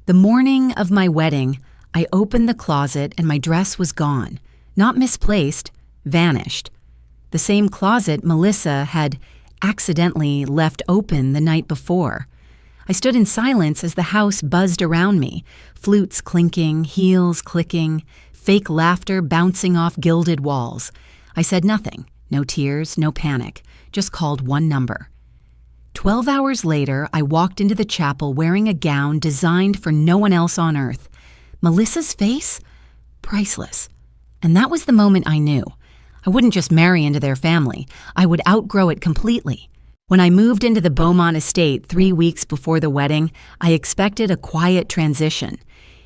The morning of my wedding, I opened the closet and my dress was gone. Not misplaced, vanished. The same closet Melissa had accidentally left open the night before. I stood in silence as the house buzzed around me, flutes clinking, heels clicking, fake laughter bouncing off gilded walls. I said nothing, no tears, no panic, just called one number. 12 hours later, I walked into the chapel wearing a gown designed for no one else on earth. Melissa's face? Priceless. And that was the moment I knew. I wouldn't just marry into their family. I would outgrow it completely. When I moved into the Beaumont estate 3 weeks before the wedding, I expected a quiet transition.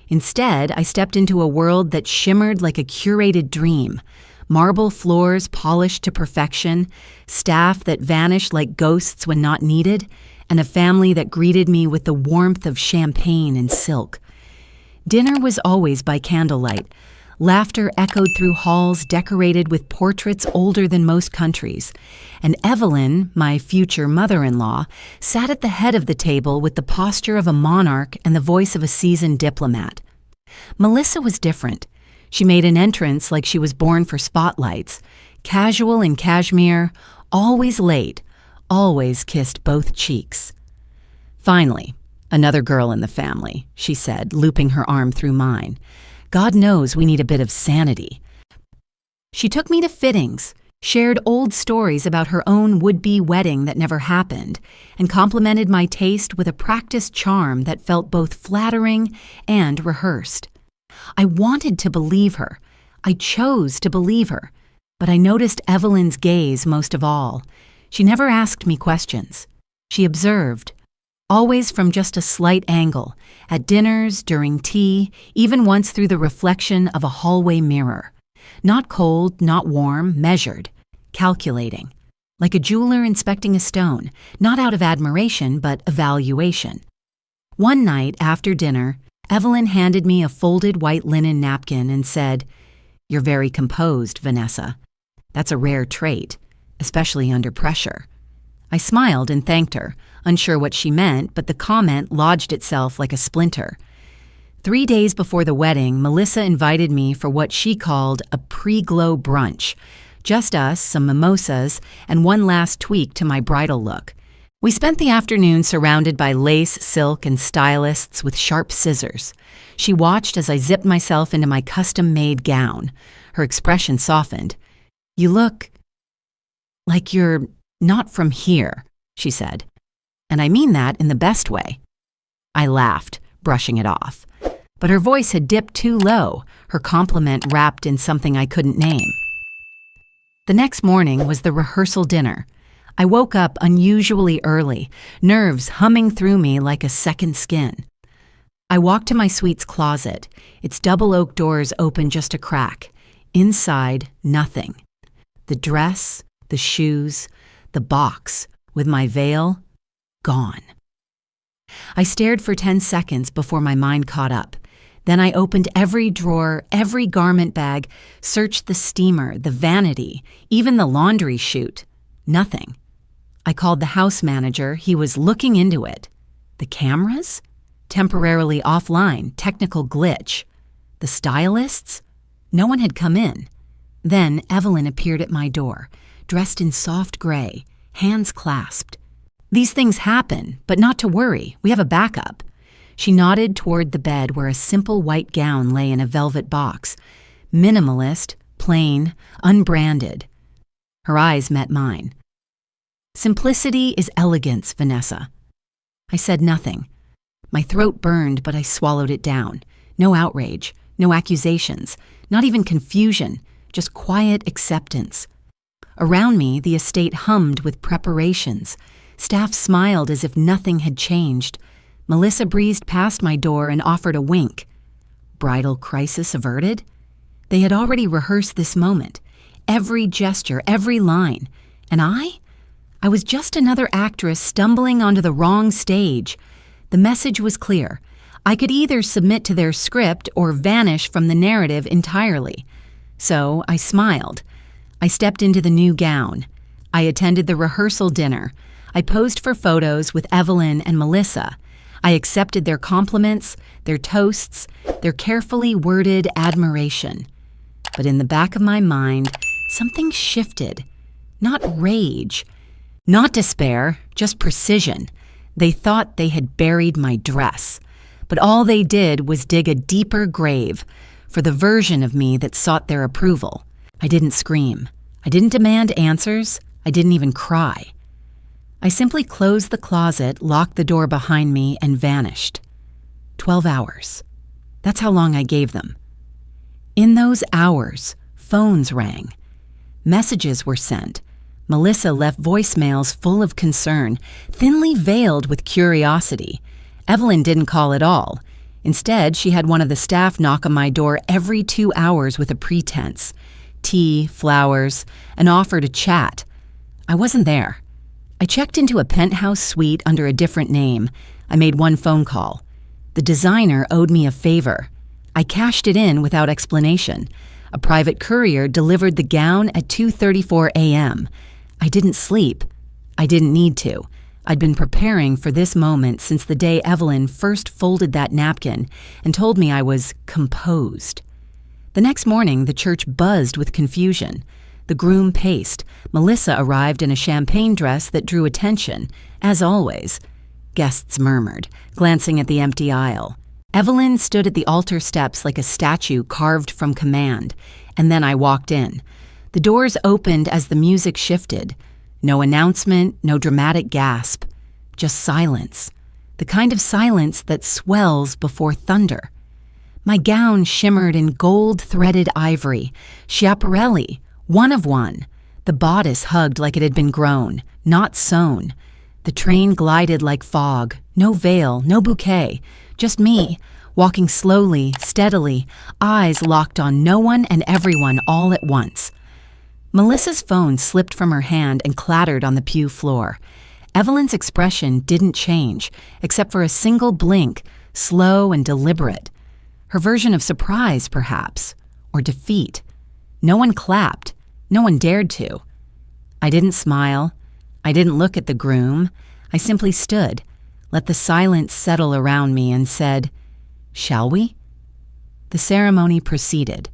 Instead, I stepped into a world that shimmered like a curated dream. Marble floors polished to perfection, staff that vanished like ghosts when not needed, and a family that greeted me with the warmth of champagne and silk. Dinner was always by candlelight. Laughter echoed through halls decorated with portraits older than most countries. And Evelyn, my future mother-in-law, sat at the head of the table with the posture of a monarch and the voice of a seasoned diplomat. Melissa was different. She made an entrance like she was born for spotlights. Casual in cashmere, always late, always kissed both cheeks. Finally, another girl in the family, she said, looping her arm through mine. God knows we need a bit of sanity. She took me to fittings, shared old stories about her own would-be wedding that never happened, and complimented my taste with a practiced charm that felt both flattering and rehearsed. I wanted to believe her. I chose to believe her. But I noticed Evelyn's gaze most of all. She never asked me questions. She observed, always from just a slight angle, at dinners, during tea, even once through the reflection of a hallway mirror. Not cold, not warm, measured, calculating. Like a jeweler inspecting a stone, not out of admiration, but evaluation. One night after dinner, Evelyn handed me a folded white linen napkin and said, "You're very composed, Vanessa. That's a rare trait, especially under pressure." I smiled and thanked her, unsure what she meant, but the comment lodged itself like a splinter. 3 days before the wedding, Melissa invited me for what she called a pre-glow brunch. Just us, some mimosas, and one last tweak to my bridal look. We spent the afternoon surrounded by lace, silk, and stylists with sharp scissors. She watched as I zipped myself into my custom-made gown. Her expression softened. "You look like you're not from here," she said. "And I mean that in the best way." I laughed, brushing it off. But her voice had dipped too low, her compliment wrapped in something I couldn't name. The next morning was the rehearsal dinner. I woke up unusually early, nerves humming through me like a second skin. I walked to my suite's closet, its double oak doors open just a crack. Inside, nothing. The dress, the shoes, the box, with my veil, gone. I stared for 10 seconds before my mind caught up. Then I opened every drawer, every garment bag, searched the steamer, the vanity, even the laundry chute. Nothing. I called the house manager. He was looking into it. The cameras? Temporarily offline, technical glitch. The stylists? No one had come in. Then Evelyn appeared at my door, dressed in soft gray, hands clasped. "These things happen, but not to worry. We have a backup." She nodded toward the bed where a simple white gown lay in a velvet box. Minimalist, plain, unbranded. Her eyes met mine. "Simplicity is elegance, Vanessa." I said nothing. My throat burned, but I swallowed it down. No outrage, no accusations, not even confusion, just quiet acceptance. Around me, the estate hummed with preparations. Staff smiled as if nothing had changed. Melissa breezed past my door and offered a wink. Bridal crisis averted? They had already rehearsed this moment. Every gesture, every line. And I was just another actress stumbling onto the wrong stage. The message was clear. I could either submit to their script or vanish from the narrative entirely. So I smiled. I stepped into the new gown. I attended the rehearsal dinner. I posed for photos with Evelyn and Melissa. I accepted their compliments, their toasts, their carefully worded admiration. But in the back of my mind, something shifted. Not rage, not despair, just precision. They thought they had buried my dress, but all they did was dig a deeper grave for the version of me that sought their approval. I didn't scream. I didn't demand answers. I didn't even cry. I simply closed the closet, locked the door behind me, and vanished. 12 hours. That's how long I gave them. In those hours, phones rang. Messages were sent. Melissa left voicemails full of concern, thinly veiled with curiosity. Evelyn didn't call at all. Instead, she had one of the staff knock on my door every 2 hours with a pretense. Tea, flowers, an offer to chat. I wasn't there. I checked into a penthouse suite under a different name. I made one phone call. The designer owed me a favor. I cashed it in without explanation. A private courier delivered the gown at 2:34 a.m. I didn't sleep. I didn't need to. I'd been preparing for this moment since the day Evelyn first folded that napkin and told me I was composed. The next morning, the church buzzed with confusion. The groom paced. Melissa arrived in a champagne dress that drew attention, as always. Guests murmured, glancing at the empty aisle. Evelyn stood at the altar steps like a statue carved from command, and then I walked in. The doors opened as the music shifted. No announcement, no dramatic gasp. Just silence. The kind of silence that swells before thunder. My gown shimmered in gold-threaded ivory. Schiaparelli, one of one. The bodice hugged like it had been grown, not sewn. The train glided like fog. No veil, no bouquet. Just me, walking slowly, steadily, eyes locked on no one and everyone all at once. Melissa's phone slipped from her hand and clattered on the pew floor. Evelyn's expression didn't change, except for a single blink, slow and deliberate. Her version of surprise, perhaps, or defeat. No one clapped. No one dared to. I didn't smile. I didn't look at the groom. I simply stood, let the silence settle around me, and said, "Shall we?" The ceremony proceeded.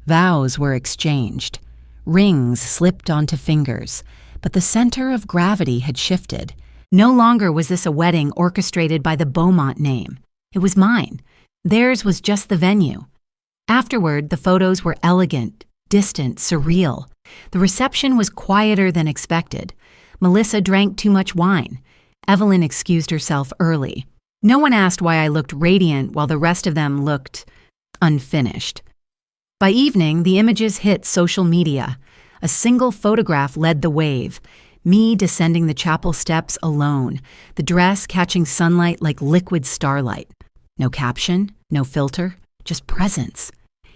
Vows were exchanged. Rings slipped onto fingers, but the center of gravity had shifted. No longer was this a wedding orchestrated by the Beaumont name. It was mine. Theirs was just the venue. Afterward, the photos were elegant, distant, surreal. The reception was quieter than expected. Melissa drank too much wine. Evelyn excused herself early. No one asked why I looked radiant while the rest of them looked unfinished. By evening, the images hit social media. A single photograph led the wave. Me descending the chapel steps alone, the dress catching sunlight like liquid starlight. No caption, no filter, just presence.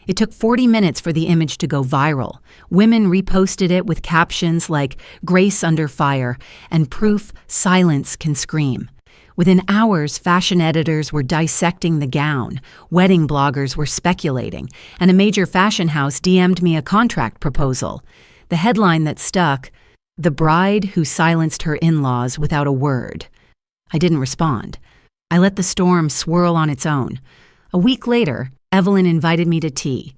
It took 40 minutes for the image to go viral. Women reposted it with captions like "Grace under fire" and proof silence can scream. Within hours, fashion editors were dissecting the gown, wedding bloggers were speculating, and a major fashion house DM'd me a contract proposal. The headline that stuck, "The bride who silenced her in-laws without a word." I didn't respond. I let the storm swirl on its own. A week later, Evelyn invited me to tea.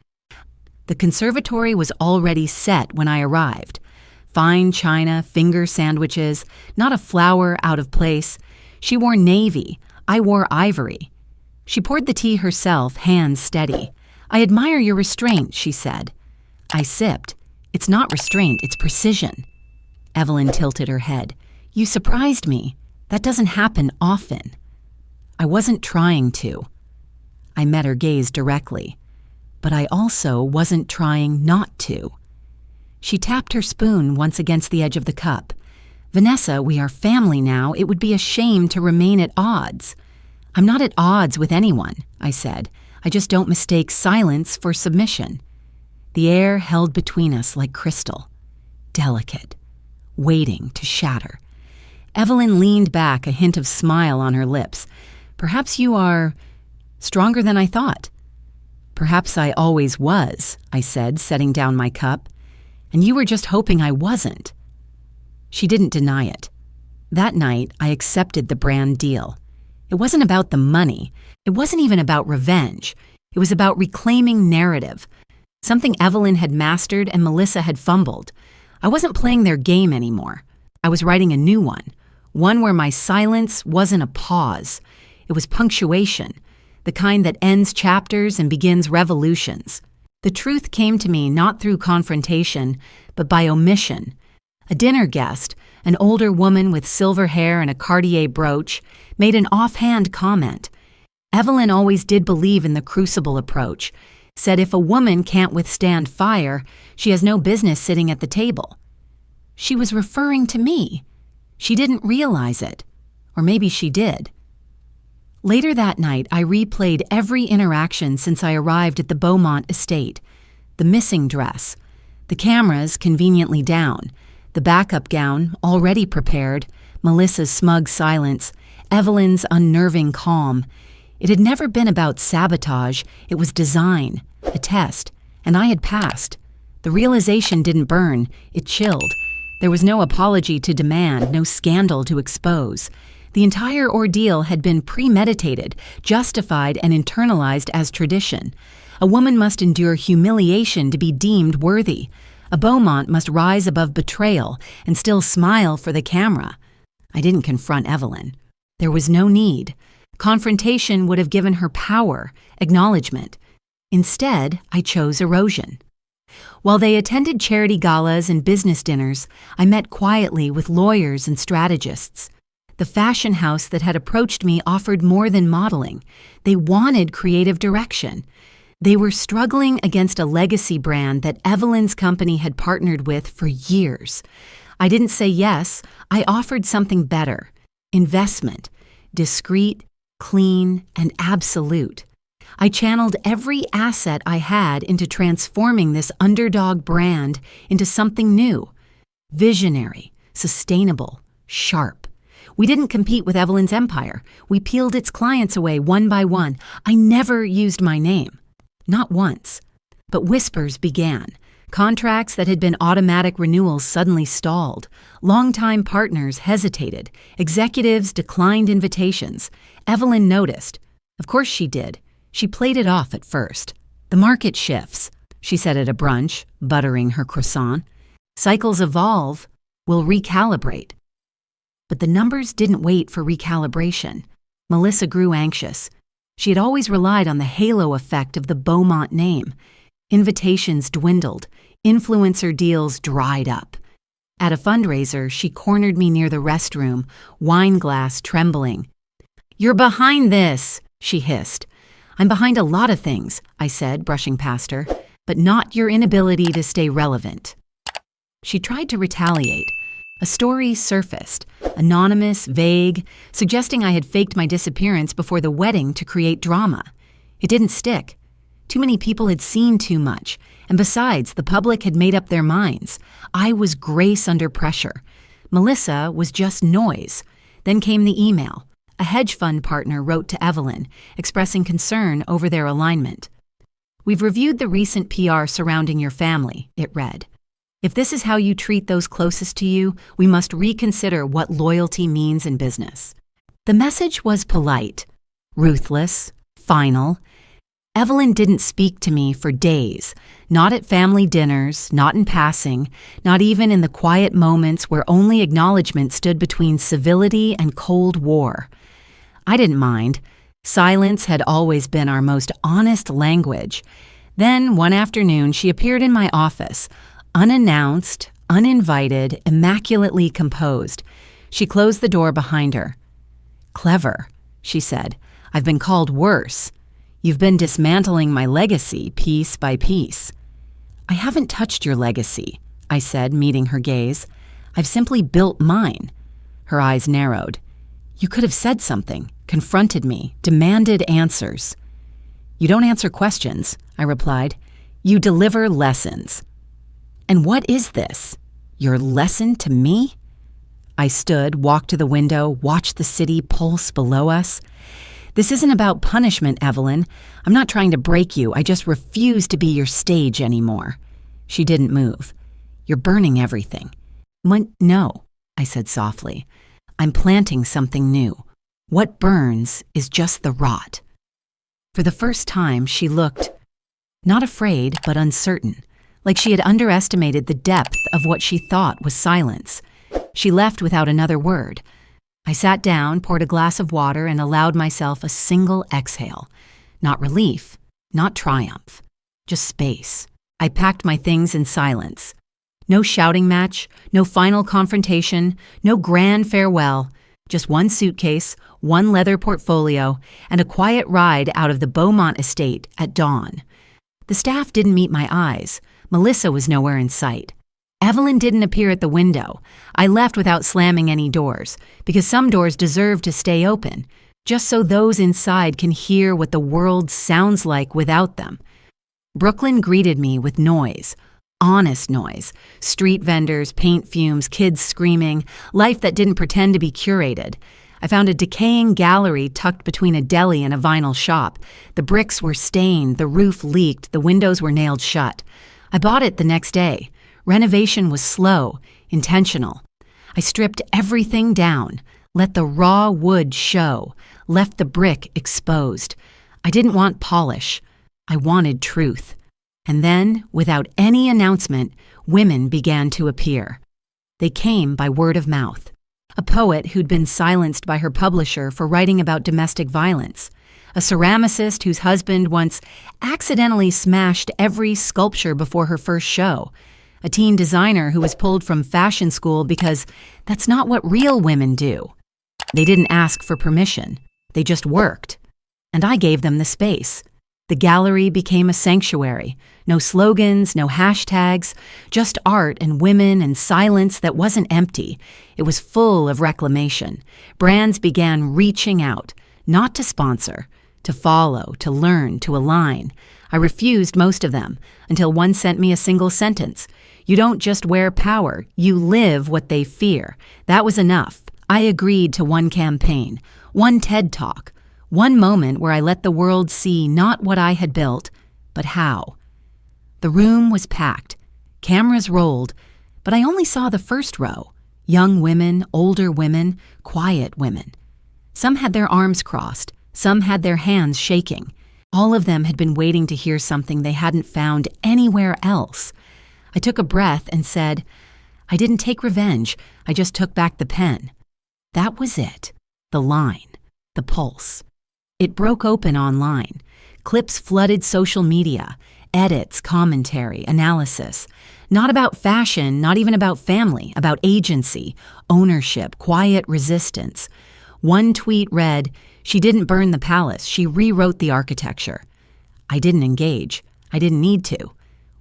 The conservatory was already set when I arrived. Fine china, finger sandwiches, not a flower out of place. She wore navy. I wore ivory. She poured the tea herself, hands steady. "I admire your restraint," she said. I sipped. "It's not restraint, it's precision." Evelyn tilted her head. "You surprised me. That doesn't happen often." I wasn't trying to. I met her gaze directly, but I also wasn't trying not to. She tapped her spoon once against the edge of the cup. "Vanessa, we are family now. It would be a shame to remain at odds." "I'm not at odds with anyone," I said. "I just don't mistake silence for submission." The air held between us like crystal, delicate, waiting to shatter. Evelyn leaned back, a hint of smile on her lips. "Perhaps you are stronger than I thought." "Perhaps I always was," I said, setting down my cup. "And you were just hoping I wasn't." She didn't deny it. That night, I accepted the brand deal. It wasn't about the money. It wasn't even about revenge. It was about reclaiming narrative. Something Evelyn had mastered and Melissa had fumbled. I wasn't playing their game anymore. I was writing a new one where my silence wasn't a pause. It was punctuation, the kind that ends chapters and begins revolutions. The truth came to me not through confrontation, but by omission. A dinner guest, an older woman with silver hair and a Cartier brooch, made an offhand comment. Evelyn always did believe in the crucible approach, said if a woman can't withstand fire, she has no business sitting at the table. She was referring to me. She didn't realize it. Or maybe she did. Later that night, I replayed every interaction since I arrived at the Beaumont estate. The missing dress, the cameras conveniently down, the backup gown already prepared, Melissa's smug silence, Evelyn's unnerving calm. It had never been about sabotage. It was design, a test, and I had passed. The realization didn't burn. It chilled. There was no apology to demand, no scandal to expose. The entire ordeal had been premeditated, justified, and internalized as tradition. A woman must endure humiliation to be deemed worthy. A Beaumont must rise above betrayal and still smile for the camera. I didn't confront Evelyn. There was no need. Confrontation would have given her power, acknowledgement. Instead, I chose erosion. While they attended charity galas and business dinners, I met quietly with lawyers and strategists. The fashion house that had approached me offered more than modeling. They wanted creative direction. They were struggling against a legacy brand that Evelyn's company had partnered with for years. I didn't say yes. I offered something better. Investment. Discreet, clean, and absolute. I channeled every asset I had into transforming this underdog brand into something new. Visionary, sustainable, sharp. We didn't compete with Evelyn's empire. We peeled its clients away one by one. I never used my name. Not once. But whispers began. Contracts that had been automatic renewals suddenly stalled. Longtime partners hesitated. Executives declined invitations. Evelyn noticed. Of course she did. She played it off at first. The market shifts, she said at a brunch, buttering her croissant. Cycles evolve. We'll recalibrate. But the numbers didn't wait for recalibration. Melissa grew anxious. She had always relied on the halo effect of the Beaumont name. Invitations dwindled. Influencer deals dried up. At a fundraiser, she cornered me near the restroom, wine glass trembling. "You're behind this," she hissed. "I'm behind a lot of things," I said, brushing past her, "but not your inability to stay relevant." She tried to retaliate. A story surfaced, anonymous, vague, suggesting I had faked my disappearance before the wedding to create drama. It didn't stick. Too many people had seen too much, and besides, the public had made up their minds. I was grace under pressure. Melissa was just noise. Then came the email. A hedge fund partner wrote to Evelyn, expressing concern over their alignment. "We've reviewed the recent PR surrounding your family," it read. "If this is how you treat those closest to you, we must reconsider what loyalty means in business." The message was polite, ruthless, final. Evelyn didn't speak to me for days, not at family dinners, not in passing, not even in the quiet moments where only acknowledgement stood between civility and Cold War. I didn't mind. Silence had always been our most honest language. Then, one afternoon, she appeared in my office, unannounced, uninvited, immaculately composed. She closed the door behind her. "Clever," she said. "I've been called worse. You've been dismantling my legacy piece by piece." "I haven't touched your legacy," I said, meeting her gaze. "I've simply built mine." Her eyes narrowed. "You could have said something, confronted me, demanded answers." "You don't answer questions," I replied. "You deliver lessons." "And what is this? Your lesson to me?" I stood, walked to the window, watched the city pulse below us. "This isn't about punishment, Evelyn. I'm not trying to break you. I just refuse to be your stage anymore." She didn't move. "You're burning everything." "No," I said softly. "I'm planting something new. What burns is just the rot. For the first time, she looked, not afraid, but uncertain, like she had underestimated the depth of what she thought was silence. She left without another word. I sat down, poured a glass of water, and allowed myself a single exhale. Not relief, not triumph, just space. I packed my things in silence. No shouting match, no final confrontation, no grand farewell, just one suitcase, one leather portfolio, and a quiet ride out of the Beaumont estate at dawn. The staff didn't meet my eyes. Melissa was nowhere in sight. Evelyn didn't appear at the window. I left without slamming any doors, because some doors deserve to stay open, just so those inside can hear what the world sounds like without them. Brooklyn greeted me with noise. Honest noise. Street vendors, paint fumes, kids screaming, life that didn't pretend to be curated. I found a decaying gallery tucked between a deli and a vinyl shop. The bricks were stained, the roof leaked, the windows were nailed shut. I bought it the next day. Renovation was slow, intentional. I stripped everything down, let the raw wood show, left the brick exposed. I didn't want polish. I wanted truth. And then, without any announcement, women began to appear. They came by word of mouth. A poet who'd been silenced by her publisher for writing about domestic violence. A ceramicist whose husband once accidentally smashed every sculpture before her first show. A teen designer who was pulled from fashion school because that's not what real women do. They didn't ask for permission. They just worked. And I gave them the space. The gallery became a sanctuary. No slogans, no hashtags, just art and women and silence that wasn't empty. It was full of reclamation. Brands began reaching out, not to sponsor, to follow, to learn, to align. I refused most of them until one sent me a single sentence. You don't just wear power, you live what they fear. That was enough. I agreed to one campaign, one TED Talk, one moment where I let the world see not what I had built, but how. The room was packed. Cameras rolled, but I only saw the first row. Young women, older women, quiet women. Some had their arms crossed. Some had their hands shaking. All of them had been waiting to hear something they hadn't found anywhere else. I took a breath and said, I didn't take revenge. I just took back the pen. That was it. The line. The pulse. It broke open online. Clips flooded social media. Edits, commentary, analysis. Not about fashion, not even about family, about agency, ownership, quiet resistance. One tweet read, "She didn't burn the palace, she rewrote the architecture." I didn't engage. I didn't need to.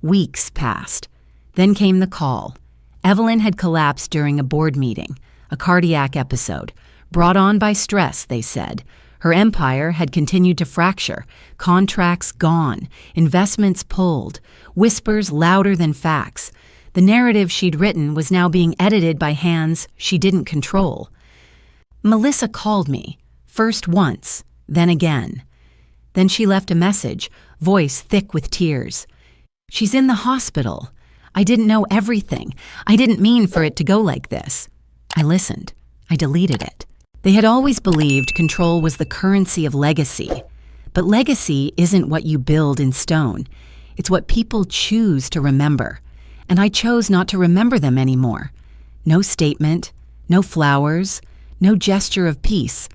Weeks passed. Then came the call. Evelyn had collapsed during a board meeting, a cardiac episode, brought on by stress, they said. Her empire had continued to fracture, contracts gone, investments pulled, whispers louder than facts. The narrative she'd written was now being edited by hands she didn't control. Melissa called me, first once, then again. Then she left a message, voice thick with tears. She's in the hospital. I didn't know everything. I didn't mean for it to go like this. I listened. I deleted it. They had always believed control was the currency of legacy. But legacy isn't what you build in stone. It's what people choose to remember. And I chose not to remember them anymore. No statement, no flowers, no gesture of peace.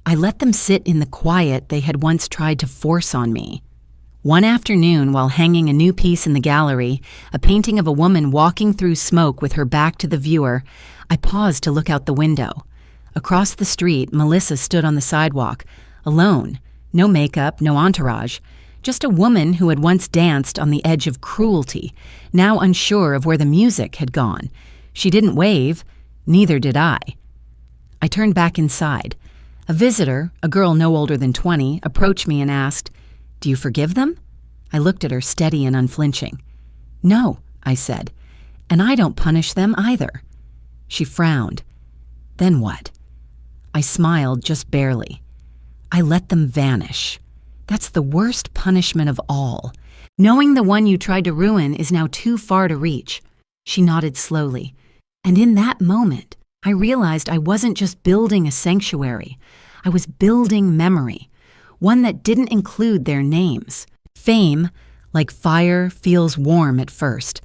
I let them sit in the quiet they had once tried to force on me. One afternoon, while hanging a new piece in the gallery, a painting of a woman walking through smoke with her back to the viewer, I paused to look out the window. Across the street, Melissa stood on the sidewalk, alone, no makeup, no entourage, just a woman who had once danced on the edge of cruelty, now unsure of where the music had gone. She didn't wave, neither did I. I turned back inside. A visitor, a girl no older than 20, approached me and asked, "Do you forgive them?" I looked at her steady and unflinching. "No," I said, "and I don't punish them either." She frowned. "Then what?" I smiled just barely. "I let them vanish. That's the worst punishment of all. Knowing the one you tried to ruin is now too far to reach." She nodded slowly. And in that moment, I realized I wasn't just building a sanctuary. I was building memory, one that didn't include their names. Fame, like fire, feels warm at first.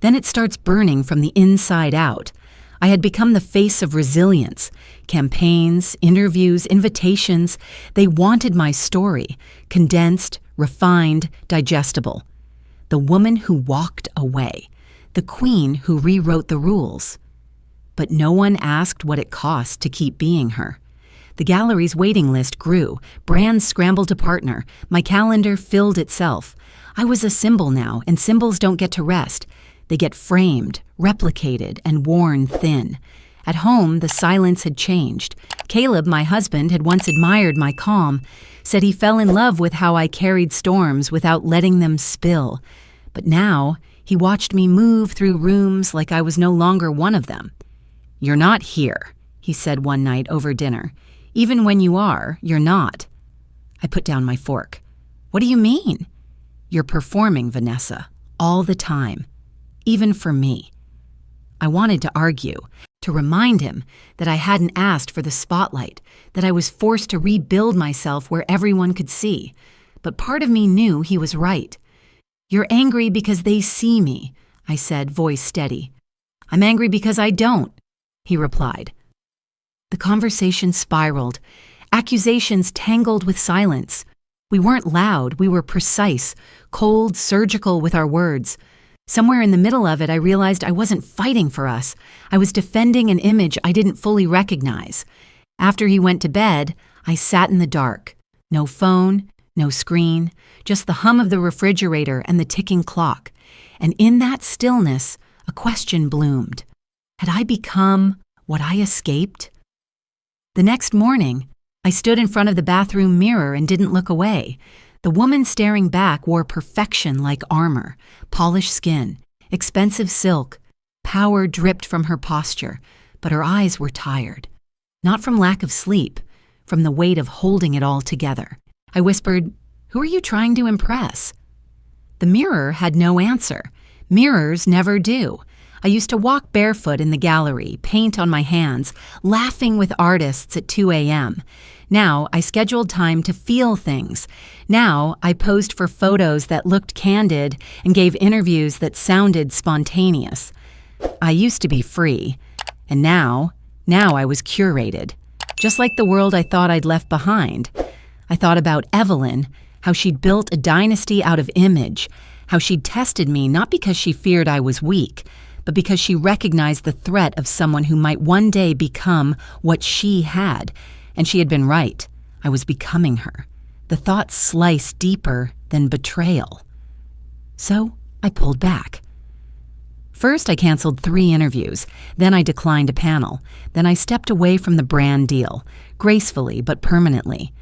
Then it starts burning from the inside out. I had become the face of resilience. Campaigns, interviews, invitations, they wanted my story, condensed, refined, digestible. The woman who walked away, the queen who rewrote the rules. But no one asked what it cost to keep being her. The gallery's waiting list grew. Brands scrambled to partner. My calendar filled itself. I was a symbol now, and symbols don't get to rest. They get framed, replicated, and worn thin. At home, the silence had changed. Caleb, my husband, had once admired my calm, said he fell in love with how I carried storms without letting them spill. But now, he watched me move through rooms like I was no longer one of them. "You're not here," he said one night over dinner. "Even when you are, you're not." I put down my fork. "What do you mean?" "You're performing, Vanessa, all the time, even for me." I wanted to argue, to remind him that I hadn't asked for the spotlight, that I was forced to rebuild myself where everyone could see. But part of me knew he was right. "You're angry because they see me," I said, voice steady. "I'm angry because I don't," he replied. The conversation spiraled. Accusations tangled with silence. We weren't loud, we were precise, cold, surgical with our words. Somewhere in the middle of it, I realized I wasn't fighting for us. I was defending an image I didn't fully recognize. After he went to bed, I sat in the dark. No phone, no screen, just the hum of the refrigerator and the ticking clock. And in that stillness, a question bloomed. Had I become what I escaped? The next morning, I stood in front of the bathroom mirror and didn't look away. The woman staring back wore perfection like armor, polished skin, expensive silk. Power dripped from her posture, but her eyes were tired. Not from lack of sleep, from the weight of holding it all together. I whispered, "Who are you trying to impress?" The mirror had no answer. Mirrors never do. I used to walk barefoot in the gallery, paint on my hands, laughing with artists at 2 a.m. Now I scheduled time to feel things. Now I posed for photos that looked candid and gave interviews that sounded spontaneous. I used to be free, and now I was curated. Just like the world I thought I'd left behind. I thought about Evelyn, how she'd built a dynasty out of image, how she'd tested me not because she feared I was weak, but because she recognized the threat of someone who might one day become what she had. And she had been right. I was becoming her. The thought sliced deeper than betrayal. So I pulled back. First, I canceled 3 interviews. Then I declined a panel. Then I stepped away from the brand deal, gracefully but permanently.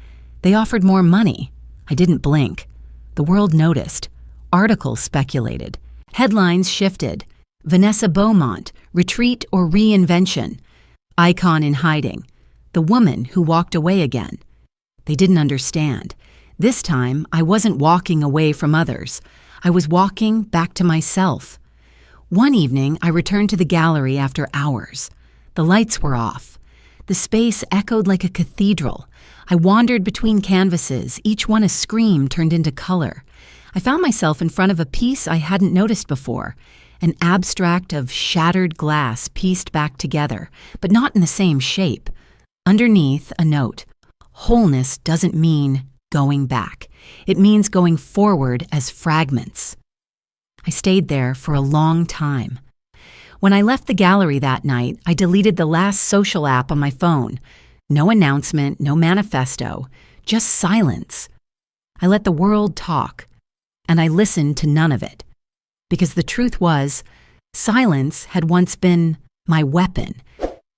They offered more money. I didn't blink. The world noticed. Articles speculated. Headlines shifted. Vanessa Beaumont, retreat or reinvention. Icon in hiding. The woman who walked away again. They didn't understand. This time, I wasn't walking away from others. I was walking back to myself. One evening, I returned to the gallery after hours. The lights were off. The space echoed like a cathedral. I wandered between canvases, each one a scream turned into color. I found myself in front of a piece I hadn't noticed before, an abstract of shattered glass pieced back together, but not in the same shape. Underneath, a note. Wholeness doesn't mean going back. It means going forward as fragments. I stayed there for a long time. When I left the gallery that night, I deleted the last social app on my phone. No announcement, no manifesto, just silence. I let the world talk, and I listened to none of it. Because the truth was, silence had once been my weapon.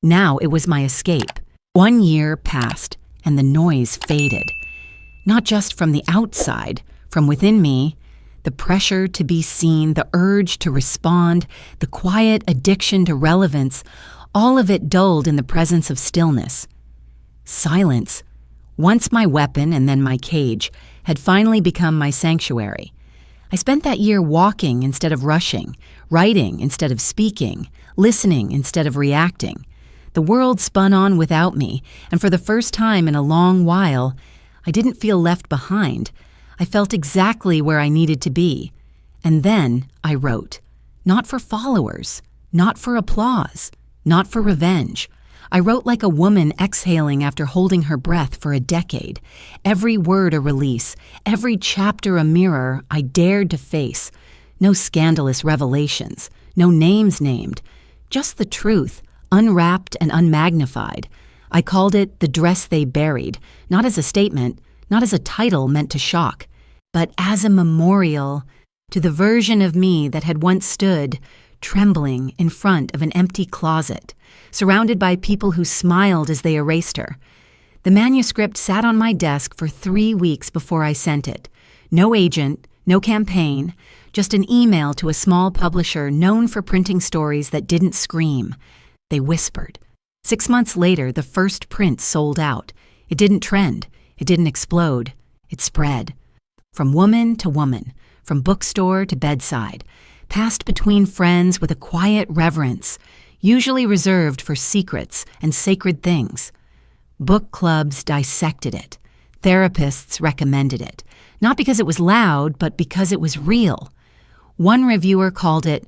Now it was my escape. 1 year passed, and the noise faded. Not just from the outside, from within me, the pressure to be seen, the urge to respond, the quiet addiction to relevance, all of it dulled in the presence of stillness. Silence, once my weapon and then my cage, had finally become my sanctuary. I spent that year walking instead of rushing, writing instead of speaking, listening instead of reacting. The world spun on without me, and for the first time in a long while, I didn't feel left behind. I felt exactly where I needed to be. And then I wrote. Not for followers, not for applause, not for revenge. I wrote like a woman exhaling after holding her breath for a decade. Every word a release, every chapter a mirror I dared to face. No scandalous revelations, no names named, just the truth, unwrapped and unmagnified. I called it The Dress They Buried, not as a statement, not as a title meant to shock, but as a memorial to the version of me that had once stood, trembling in front of an empty closet, surrounded by people who smiled as they erased her. The manuscript sat on my desk for 3 weeks before I sent it. No agent, no campaign, just an email to a small publisher known for printing stories that didn't scream. They whispered. 6 months later, the first print sold out. It didn't trend. It didn't explode. It spread. From woman to woman, from bookstore to bedside, passed between friends with a quiet reverence, usually reserved for secrets and sacred things. Book clubs dissected it. Therapists recommended it, not because it was loud, but because it was real. One reviewer called it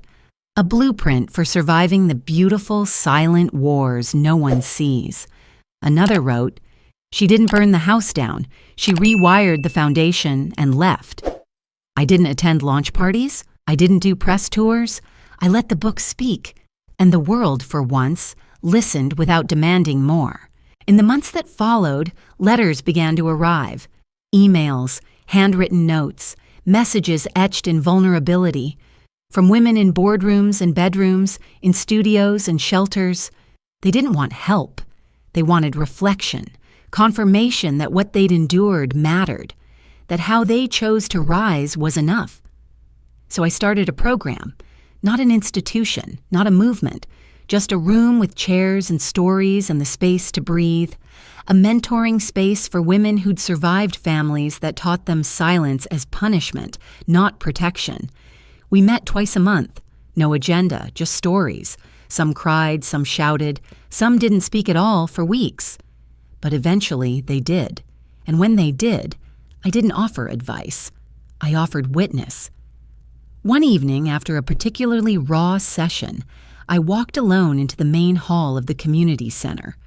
a blueprint for surviving the beautiful, silent wars no one sees. Another wrote, she didn't burn the house down. She rewired the foundation and left. I didn't attend launch parties. I didn't do press tours. I let the book speak. And the world, for once, listened without demanding more. In the months that followed, letters began to arrive. Emails, handwritten notes, messages etched in vulnerability. From women in boardrooms and bedrooms, in studios and shelters. They didn't want help. They wanted reflection, confirmation that what they'd endured mattered, that how they chose to rise was enough. So I started a program, not an institution, not a movement, just a room with chairs and stories and the space to breathe, a mentoring space for women who'd survived families that taught them silence as punishment, not protection. We met twice a month, no agenda, just stories. Some cried, some shouted, some didn't speak at all for weeks. But eventually they did. And when they did, I didn't offer advice. I offered witness. One evening, after a particularly raw session, I walked alone into the main hall of the community center.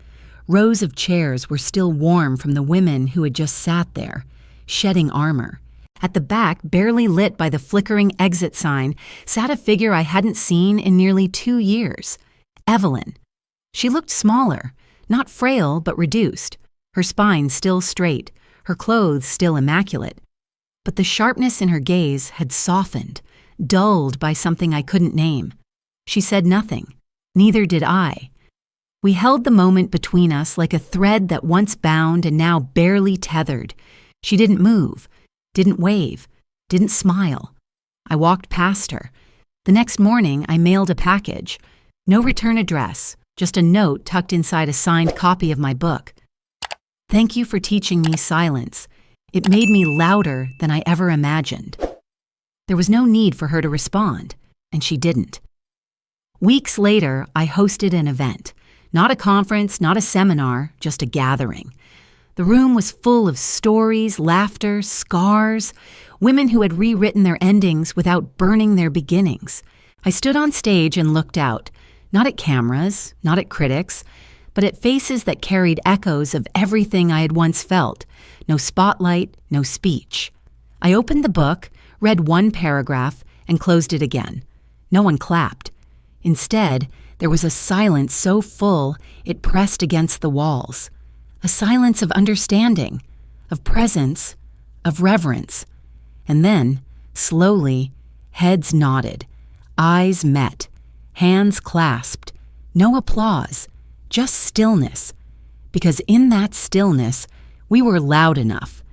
Rows of chairs were still warm from the women who had just sat there, shedding armor. At the back, barely lit by the flickering exit sign, sat a figure I hadn't seen in nearly 2 years. Evelyn. She looked smaller, not frail but reduced, her spine still straight, her clothes still immaculate. But the sharpness in her gaze had softened, dulled by something I couldn't name. She said nothing. Neither did I. We held the moment between us like a thread that once bound and now barely tethered. She didn't move, didn't wave, didn't smile. I walked past her. The next morning, I mailed a package. No return address, just a note tucked inside a signed copy of my book. Thank you for teaching me silence. It made me louder than I ever imagined. There was no need for her to respond, and she didn't. Weeks later, I hosted an event. Not a conference, not a seminar, just a gathering. The room was full of stories, laughter, scars, women who had rewritten their endings without burning their beginnings. I stood on stage and looked out, not at cameras, not at critics, but at faces that carried echoes of everything I had once felt. No spotlight, no speech. I opened the book, read one paragraph, and closed it again. No one clapped. Instead, there was a silence so full it pressed against the walls. A silence of understanding, of presence, of reverence. And then, slowly, heads nodded, eyes met, hands clasped. No applause, just stillness. Because in that stillness, we were loud enough,